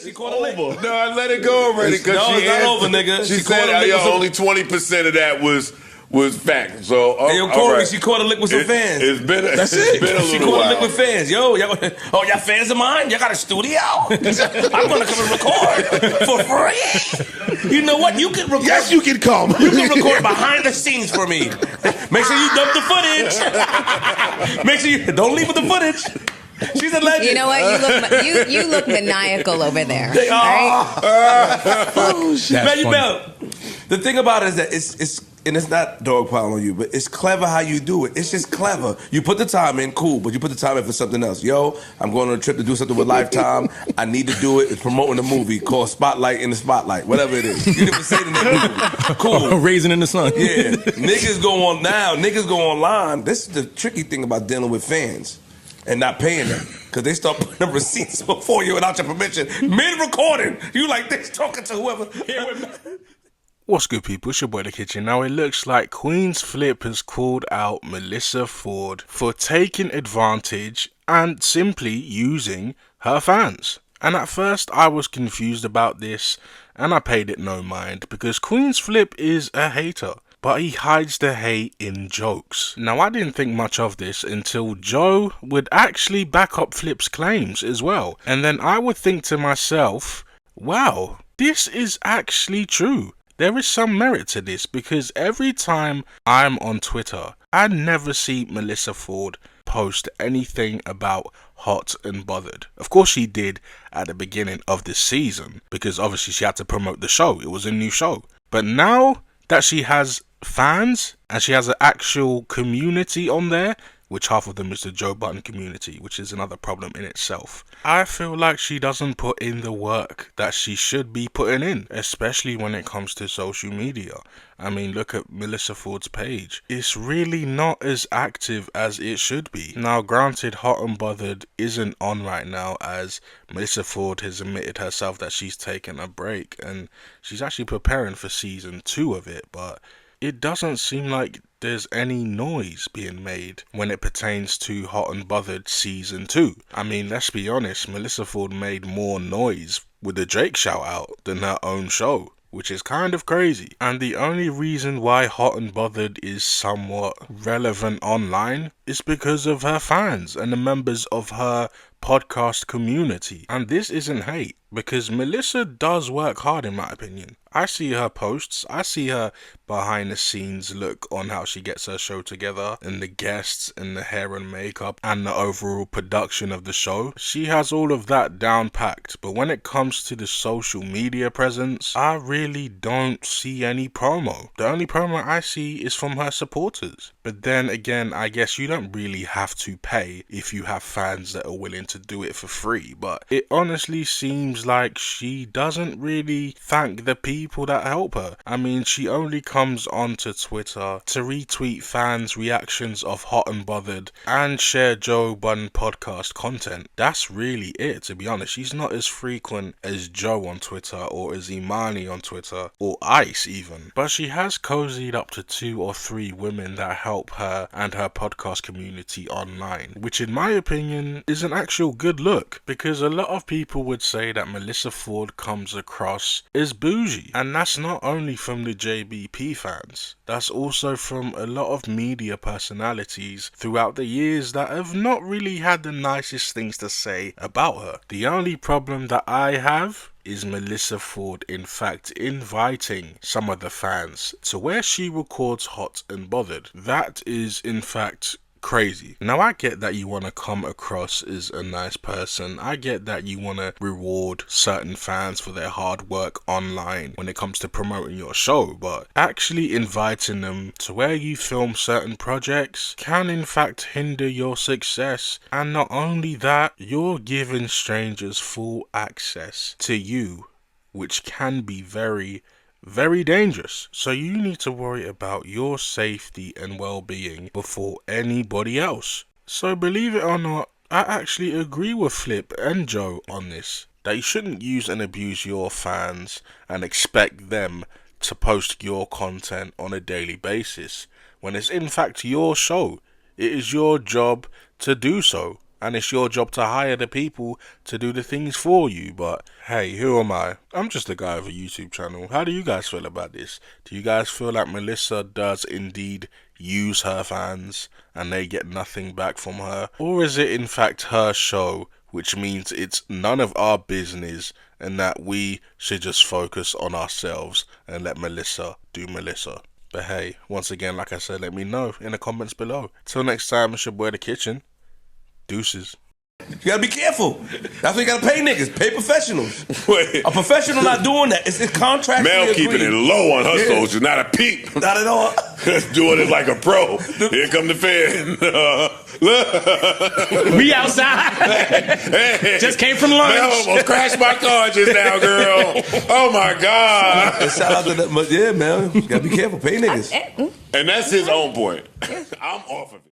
She caught a lick. No, I let it go already. No, it's not over, nigga. She said, only 20% of that was fact. So, hey, yo, Corey, right. She caught a lick with some fans. It's been a little She caught a lick with fans. Yo, y'all fans of mine? Y'all got a studio? I'm gonna come and record for free. You know what? You can record. Yes, you can come. You can record behind the scenes for me. Make sure you dump the footage. Make sure you don't leave with the footage. She's a legend. You know what? You look maniacal over there. Right? Oh, shit. Man, you know, the thing about it is that it's not dogpiling on you, but it's clever how you do it. It's just clever. You put the time in, cool, but you put the time in for something else. Yo, I'm going on a trip to do something with Lifetime. I need to do it. It's promoting a movie called Spotlight in the Spotlight, whatever it is. You never say the name. Cool. Raisin in the Sun. Yeah. Niggas go on now. Niggas go online. This is the tricky thing about dealing with fans and not paying them. Because they start putting up receipts before you without your permission. Mid-recording. You like this talking to whoever. What's good, people? It's your boy The Kitchen. Now, it looks like Queenzflip has called out Melyssa Ford for taking advantage and simply using her fans. And at first, I was confused about this, and I paid it no mind, because Queenzflip is a hater. But he hides the hate in jokes. Now, I didn't think much of this until Joe would actually back up Flip's claims as well. And then I would think to myself, wow, this is actually true. There is some merit to this, because every time I'm on Twitter, I never see Melyssa Ford post anything about Hot and Bothered. Of course she did at the beginning of this season, because obviously she had to promote the show. It was a new show. But now that she has fans and she has an actual community on there, which half of them is the Joe Budden community, which is another problem in itself, I feel like she doesn't put in the work that she should be putting in, especially when it comes to social media. I mean, look at Melyssa Ford's page. It's really not as active as it should be. Now, granted, Hot and Bothered isn't on right now, as Melyssa Ford has admitted herself that she's taken a break and she's actually preparing for season 2 of it, but it doesn't seem like there's any noise being made when it pertains to Hot and Bothered season 2. I mean, let's be honest, Melyssa Ford made more noise with the Drake shout out than her own show, which is kind of crazy. And the only reason why Hot and Bothered is somewhat relevant online is because of her fans and the members of her podcast community. And this isn't hate, because Melyssa does work hard, in my opinion. I see her posts, I see her behind the scenes look on how she gets her show together, and the guests and the hair and makeup and the overall production of the show. She has all of that down packed, but when it comes to the social media presence, I really don't see any promo. The only promo I see is from her supporters. But then again, I guess you don't really have to pay if you have fans that are willing to do it for free, but it honestly seems like she doesn't really thank the people that help her. I mean, she only comes onto Twitter to retweet fans' reactions of Hot and Bothered and share Joe Budden podcast content. That's really it, to be honest. She's not as frequent as Joe on Twitter or as Imani on Twitter or Ice even, but she has cozied up to 2 or 3 women that help her and her podcast community online, which in my opinion is an actual good look, because a lot of people would say that Melyssa Ford comes across as bougie, and that's not only from the JBP fans, that's also from a lot of media personalities throughout the years that have not really had the nicest things to say about her. The only problem that I have is Melyssa Ford in fact inviting some of the fans to where she records Hot and Bothered. That is in fact crazy. Now, I get that you want to come across as a nice person. I get that you want to reward certain fans for their hard work online when it comes to promoting your show, but actually inviting them to where you film certain projects can in fact hinder your success. And not only that, you're giving strangers full access to you, which can be very dangerous. So you need to worry about your safety and well-being before anybody else. So believe it or not, I actually agree with Flip and Joe on this, that you shouldn't use and abuse your fans and expect them to post your content on a daily basis when it's in fact your show. It is your job to do so. and it's your job to hire the people to do the things for you. But hey, who am I? I'm just a guy with a YouTube channel. How do you guys feel about this? Do you guys feel like Melyssa does indeed use her fans and they get nothing back from her? Or is it in fact her show, which means it's none of our business and that we should just focus on ourselves and let Melyssa do Melyssa? But hey, once again, like I said, let me know in the comments below. Till next time, it's your boy The Kitchen. Deuces. You gotta be careful. That's why you gotta pay niggas. Pay professionals. Wait. A professional not doing that. It's contract. Mel keeping it low on her socials, not a peep. Not at all. Doing it like a pro. Here come the fan. We outside. Hey, Just came from lunch. Mel almost crashed my car just now, girl. Oh my God. And shout out to that. But yeah, man. You gotta be careful. Pay niggas. And that's his own point. I'm off of it.